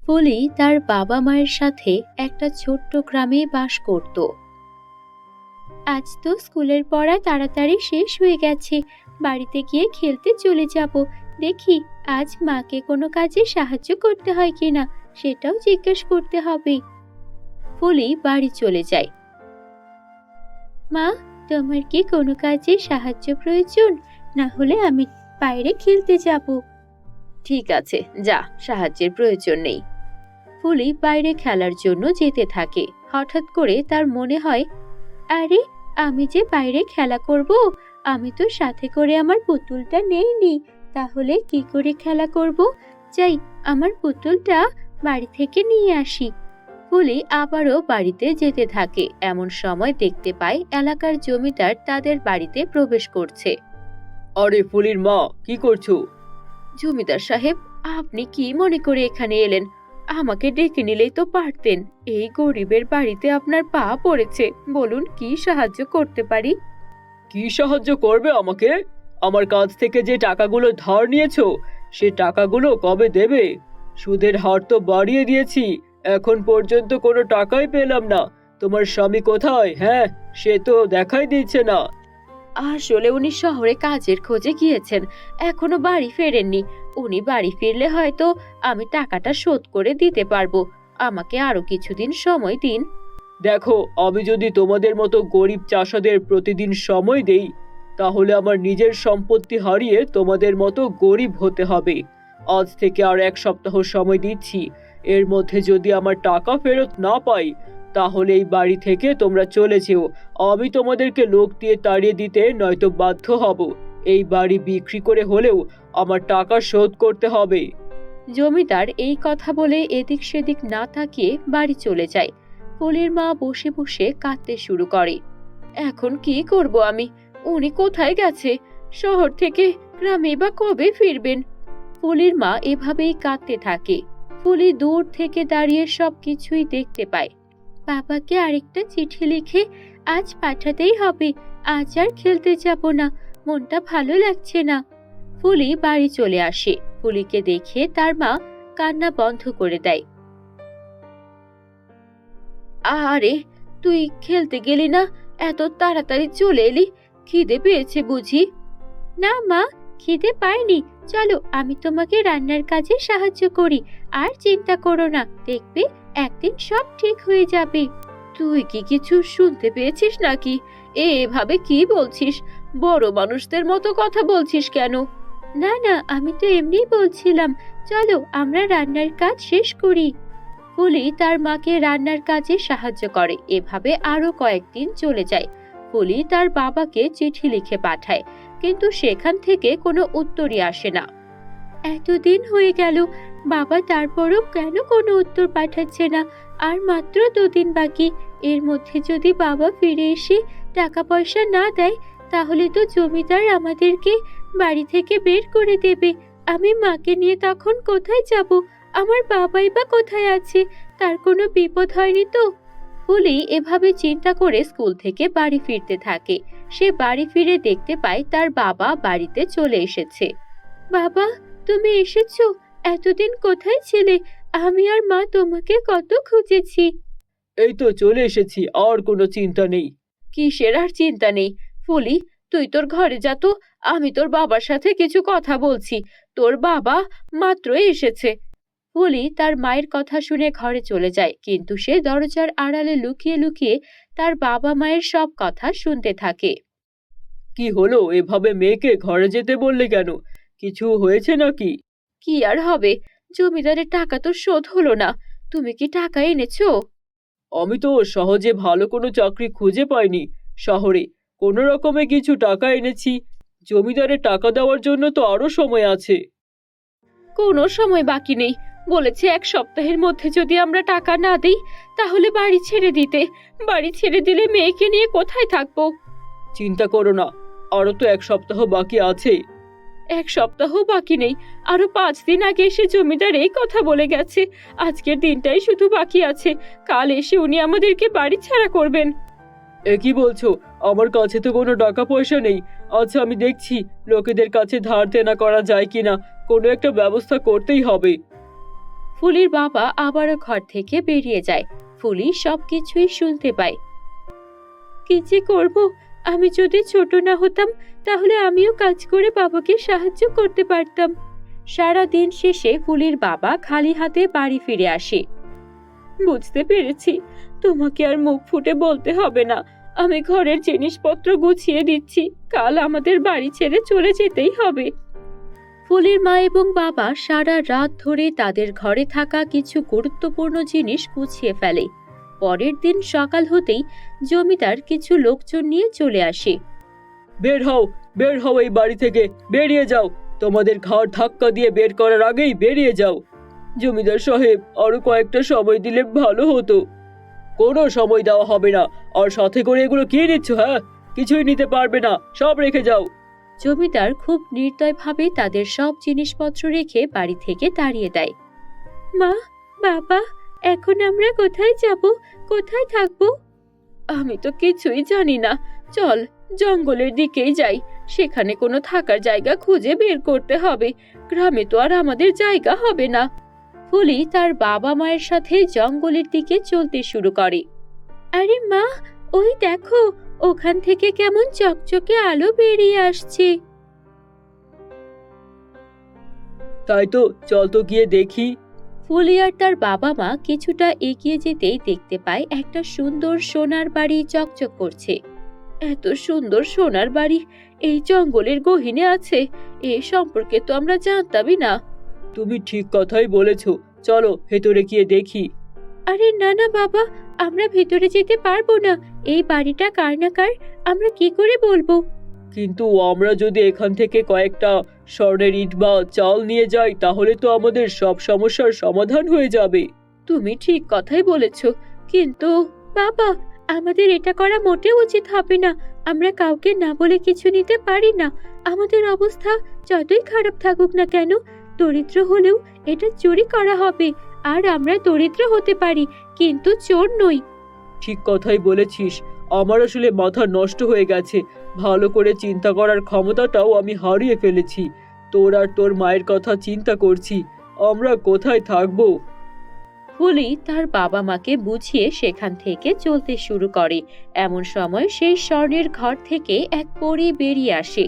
ফুলি তার বাবা মায়ের সাথে একটা ছোট্ট গ্রামে বাস করত। আজ তো স্কুলের পড়া তাড়াতাড়ি শেষ হয়ে গেছে, বাড়িতে গিয়ে খেলতে চলে যাব। দেখি আজ মাকে কোনো কাজে সাহায্য করতে হয় কিনা, সেটাও জিজ্ঞেস করতে হবে। ফুলি বাড়ি চলে যায়। মা, তোমার কি কোনো কাজে সাহায্য প্রয়োজন? না হলে আমি বাইরে খেলতে যাব। ঠিক আছে, যা, সাহায্যের প্রয়োজন নেই। ফুলি বাইরে খেলার জন্য যেতে থাকে। হঠাৎ করে তার মনে হয়, আরে, আমি যে বাইরে খেলা করব, আমি তো সাথে করে আমার পুতুলটা নেইনি। তাহলে কি করে খেলা করব? যাই, আমার পুতুলটা বাড়ি থেকে নিয়ে আসি। ফুলি আবারও বাড়িতে যেতে থাকে। এমন সময় দেখতে পায় এলাকার জমিদার তাদের বাড়িতে প্রবেশ করছে। আরে ফুলির মা, কি করছো? জমিদার সাহেব, আপনি কি মনে করে এখানে এলেন? আমাকে ডেকে নিলেই তো পারতেন। এই গরিবের বাড়িতে আপনার পা পড়েছে, বলুন কি সাহায্য করতে পারি? কি সাহায্য করবে আমাকে? আমার কাছ থেকে যে টাকাগুলো ধার নিয়েছো, সে টাকাগুলো কবে দেবে? সুদের হার তো বাড়িয়ে দিয়েছি, এখন পর্যন্ত কোনো টাকাই পেলাম না। তোমার স্বামী কোথায়? হ্যাঁ, সে তো দেখাই দিচ্ছে না। আসলে উনি শহরে কাজের খোঁজে গিয়েছেন, এখনো বাড়ি ফেরেননি। উনি বাড়ি ফিরলে হয়তো আমি টাকাটা শোধ করে দিতে পারবো। আমাকে আরো কিছুদিন সময় দিন। দেখো, আমি যদি তোমাদের মতো গরিব চাষাদের প্রতিদিন সময় দেই, তাহলে আমার নিজের সম্পত্তি হারিয়ে তোমাদের মতো গরিব হতে হবে। আজ থেকে আর 1 সপ্তাহ সময় দিচ্ছি। এর মধ্যে যদি আমার টাকা ফেরত না পাই, তাহলে এই বাড়ি থেকে তোমরা চলে যেও। আমি তোমাদেরকে লোক দিয়ে তাড়িয়ে দিতে নয়তো বাধ্য হব। এই বাড়ি বিক্রি করে হলেও আমার টাকা শোধ করতে হবে। জমিদার এই কথা বলে এদিক সেদিক না তাকিয়ে বাড়ি চলে যায়। ফুলির মা বসে বসে কাঁদতে শুরু করে। এখন কি করব আমি? উনি কোথায় গেছে? শহর থেকে গ্রামে বা কবে ফিরবেন? ফুলির মা এভাবেই কাঁদতে থাকে। ফুলি দূর থেকে দাঁড়িয়ে সবকিছুই দেখতে পায়। বাবাকে আরেকটা চিঠি লিখে আজ পাঠাতেই হবে। আজ আর খেলতে যাব না, মনটা ভালো লাগছে না। ফুলি বাড়ি চলে আসে। ফুলিকে দেখে তার মা কান্না বন্ধ করে দেয়। আরে, তুই খেলতে গেলি না? এত তাড়াতাড়ি চলে এলি, খিদে পেয়েছে বুঝি? না মা, খিদে পাইনি। চলো, আমি তোমাকে রান্নার কাজে সাহায্য করি। আর চিন্তা করো না, দেখবে একদিন সব ঠিক হয়ে যাবে। তুই কি কিছু শুনতে পেয়েছিস নাকি? এভাবে কি বলছিস? বড় মানুষদের মতো কথা বলছিস কেন? না না, আমি তো এমনিই বলছিলাম। চলো, আমরা রান্নার কাজ শেষ করি। ফুলি তার মাকে রান্নার কাজে সাহায্য করে। এভাবে আরো কয়েকদিন চলে যায়। ফুলি তার বাবাকে চিঠি লিখে পাঠায়, কিন্তু সেখান থেকে কোনো উত্তরই আসে না। এতদিন হয়ে গেল, বাবা তারপরও কেন কোনো উত্তর পাঠাচ্ছে না? আর মাত্র 2 দিন বাকি। এর মধ্যে যদি বাবা ফিরে এসে টাকা পয়সা না দেয়, তাহলে তো জমিদার আমাদেরকে বাড়ি থেকে বের করে দেবে। আমি মাকে নিয়ে তখন কোথায় যাব? আমার বাবাই বা কোথায় আছে? তার কোনো বিপদ হয়নি তো? ফুলি এভাবে চিন্তা করে স্কুল থেকে বাড়ি ফিরতে থাকে। সে বাড়ি ফিরে দেখতে পায় তার বাবা বাড়িতে চলে এসেছে। বাবা, তুমি এসেছো? এতদিন কোথায় ছিলে? আমি আর মা তোমাকে কত খুঁজেছি। এই তো চলে এসেছি, আর কোনো চিন্তা নেই। কিসের আর চিন্তা নেই? ফুলি, তুই তোর ঘরে যা তো, আমি তোর বাবার সাথে কিছু কথা বলছি। তোর বাবা মাত্রই এসেছে। ফুলি তার মায়ের কথা শুনে ঘরে চলে যায়, কিন্তু সে দরজার আড়ালে লুকিয়ে লুকিয়ে তার বাবা মায়ের সব কথা শুনতে থাকে। কি হলো, এভাবে মেয়েকে ঘরে যেতে বললে কেন? কিছু হয়েছে নাকি? কি আর হবে, জমিদারের টাকা তো শোধ হলো না। তুমি কি টাকা এনেছো? আমি তো সহজে ভালো কোনো চাকরি খুঁজে পাইনি শহরে। কোনো রকমে কিছু টাকা এনেছি। জমিদারের টাকা দেওয়ার জন্য তো আরো সময় আছে। কোনো সময় বাকি নেই। বলেছে 1 সপ্তাহের মধ্যে যদি আমরা টাকা না দিই, তাহলে বাড়ি ছেড়ে দিতে। বাড়ি ছেড়ে দিলে মেয়েকে নিয়ে কোথায় থাকবো? চিন্তা করো না, আরো তো 1 সপ্তাহ বাকি আছে। 1 সপ্তাহ বাকি নেই, আরো 5 দিন আগে এসে জমিদার এই কথা বলে গেছে। আজকের দিনটাই শুধু বাকি আছে, কাল এসে উনি আমাদেরকে বাড়ি ছাড়া করবেন। এ কি বলছো? আমার কাছে তো কোনো টাকা পয়সা নেই। আচ্ছা, আমি দেখছি লোকেদের কাছে ধার দেনা করা যায় কিনা। কোনো একটা ব্যবস্থা করতেই হবে। ফুলির বাবা আবারও ঘর থেকে বেরিয়ে যায়। ফুলি সবকিছুই শুনতে পায়। কি যে করব, আমি যদি ছোট না হতাম তাহলে আমিও কাজ করে বাবাকে সাহায্য করতে পারতাম। সারা দিন শেষে ফুলির বাবা খালি হাতে বাড়ি ফিরে আসে। বুঝতে পেরেছি, তোমাকে আর মুখ ফুটে বলতে হবে না। আমি ঘরের জিনিসপত্র গুছিয়ে দিচ্ছি, কাল আমাদের বাড়ি ছেড়ে চলে যেতেই হবে। ফুলির মা এবং বাবা সারা রাত ধরে তাদের ঘরে থাকা কিছু গুরুত্বপূর্ণ জিনিস গুছিয়ে ফেলে। পরের দিন সকাল হতেই জমিদার কিছু লোকজন নিয়ে চলে আসে। বের হও এই বাড়ি থেকে, বেরিয়ে যাও। তোমাদের ঘাড় ধাক্কা দিয়ে বের করার আগেই বেরিয়ে যাও। জমিদার সাহেব, আরো কয়েকটা সময় দিলে ভালো হতো। কোনো সময় দেওয়া হবে না। আর সাথে করে এগুলো কি নিচ্ছ? হ্যাঁ, কিছুই নিতে পারবে না, সব রেখে যাও। জমিদার খুব নির্দয়ভাবে তাদের সব জিনিসপত্র রেখে বাড়ি থেকে তাড়িয়ে দেয়। মা, বাবা, এখন আমরা কোথায় যাব, কোথায় থাকব? আমি তো কিছুই জানি না। চল জঙ্গলের দিকেই যাই, সেখানে কোনো থাকার জায়গা খুঁজে বের করতে হবে। গ্রামে তো আর আমাদের জায়গা হবে না। ফুলি তার বাবা মায়ের সাথে জঙ্গলের দিকে চলতে শুরু করে। আরে মা, ওই দেখো, ওখান থেকে কেমন চকচকে আলো বেরিয়ে আসছে। তাই তো, চল তো গিয়ে দেখি। ফুলি আর তার বাবা মা কিছুটা এগিয়ে যেতেই দেখতে পায় একটা সুন্দর সোনার বাড়ি চকচক করছে। এত সুন্দর সোনার বাড়ি এই জঙ্গলের গহীনে আছে, এ সম্পর্কে তো আমরা জানতামই না। তুমি ঠিক কথাই বলেছো, চলো ভেতরে গিয়ে দেখি। আরে না না বাবা, আমরা ভেতরে যেতে পারবো না। এই বাড়িটা কার না কার আমরা কি করে বলবো? কিন্তু আমরা যদি এখান থেকে কয়েকটা স্বর্ণের ইট বা চাল নিয়ে যাই তাহলে তো আমাদের সব সমস্যার সমাধান হয়ে যাবে। তুমি ঠিক কথাই বলেছো, কিন্তু বাবা, আমাদের এটা করা মোটেও উচিত হবে না। আমরা কাউকে না বলে কিছু নিতে পারি না। আমাদের অবস্থা যতই খারাপ থাকুক না কেন, দরিদ্র হলেও এটা চুরি করা হবে। আর আমরা দরিদ্র হতে পারি, কিন্তু চোর নই। ঠিক কথাই বলেছিস, আমার আসলে মাথা নষ্ট হয়ে গেছে। ভালো করে চিন্তা করার ক্ষমতাটাও আমি হারিয়ে ফেলেছি। তোর আর তোর মায়ের কথা চিন্তা করছি, আমরা কোথায় থাকবো। ফুলি তার বাবা মাকে বুঝিয়ে সেখান থেকে চলতে শুরু করে। এমন সময় সেই স্বর্ণের ঘর থেকে এক পরী বেরিয়ে আসে।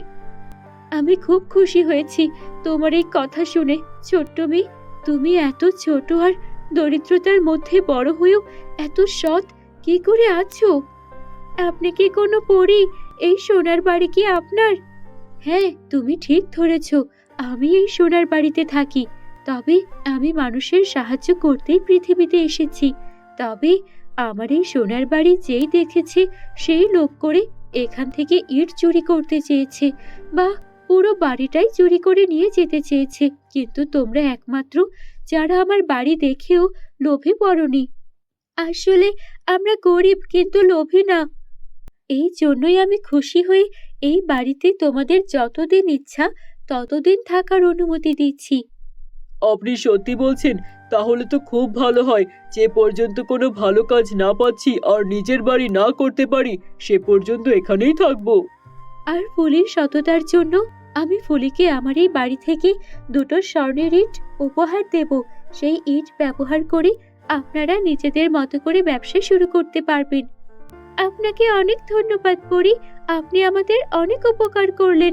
আমি খুব খুশি হয়েছি তোমার এই কথা শুনে। ছোট্ট মেয়ে, তুমি এত ছোট আর দরিদ্রতার মধ্যে বড় হয়েও এত সৎ কি করে আছো? আপনি কি কোনো পরী? এই সোনার বাড়ি কি আপনার? হ্যাঁ, তুমি ঠিক ধরেছ, আমি এই সোনার বাড়িতে থাকি। তবে আমি মানুষের সাহায্য করতেই পৃথিবীতে এসেছি। তবে আমার এই সোনার বাড়ি যেই দেখেছে সেই লোভ করে এখান থেকে ইট চুরি করতে চেয়েছে, বা পুরো বাড়িটাই চুরি করে নিয়ে যেতে চেয়েছে। কিন্তু তোমরা একমাত্র যারা আমার বাড়ি দেখেও লোভে পড়নি। আসলে আমরা গরিব, কিন্তু লোভী না। এই জন্যই আমি খুশি হয়ে এই বাড়িতে তোমাদের যতদিন ইচ্ছা ততদিন থাকার অনুমতি দিচ্ছি। আপনি সত্যি বলছেন? তাহলে তো খুব ভালো হয়। যে পর্যন্ত কোনো ভালো কাজ না পাচ্ছি আর নিজের বাড়ি না করতে পারি সে পর্যন্ত এখানেই থাকবো। আর ফুলির সততার জন্য আমি ফুলিকে আমার এই বাড়ি থেকে 2টো স্বর্ণের ইট উপহার দেব। সেই ইট ব্যবহার করে আপনারা নিজেদের মতো করে ব্যবসা শুরু করতে পারবেন। আপনাকে অনেক ধন্যবাদ পরি, আপনি আমাদের অনেক উপকার করলেন।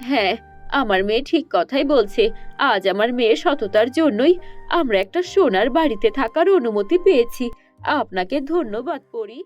হ্যাঁ, আমার মেয়ে ঠিক কথাই বলছে। আজ আমার মেয়ের সততার জন্যই আমরা একটা সোনার বাড়িতে থাকার অনুমতি পেয়েছি। আপনাকে ধন্যবাদ পরি।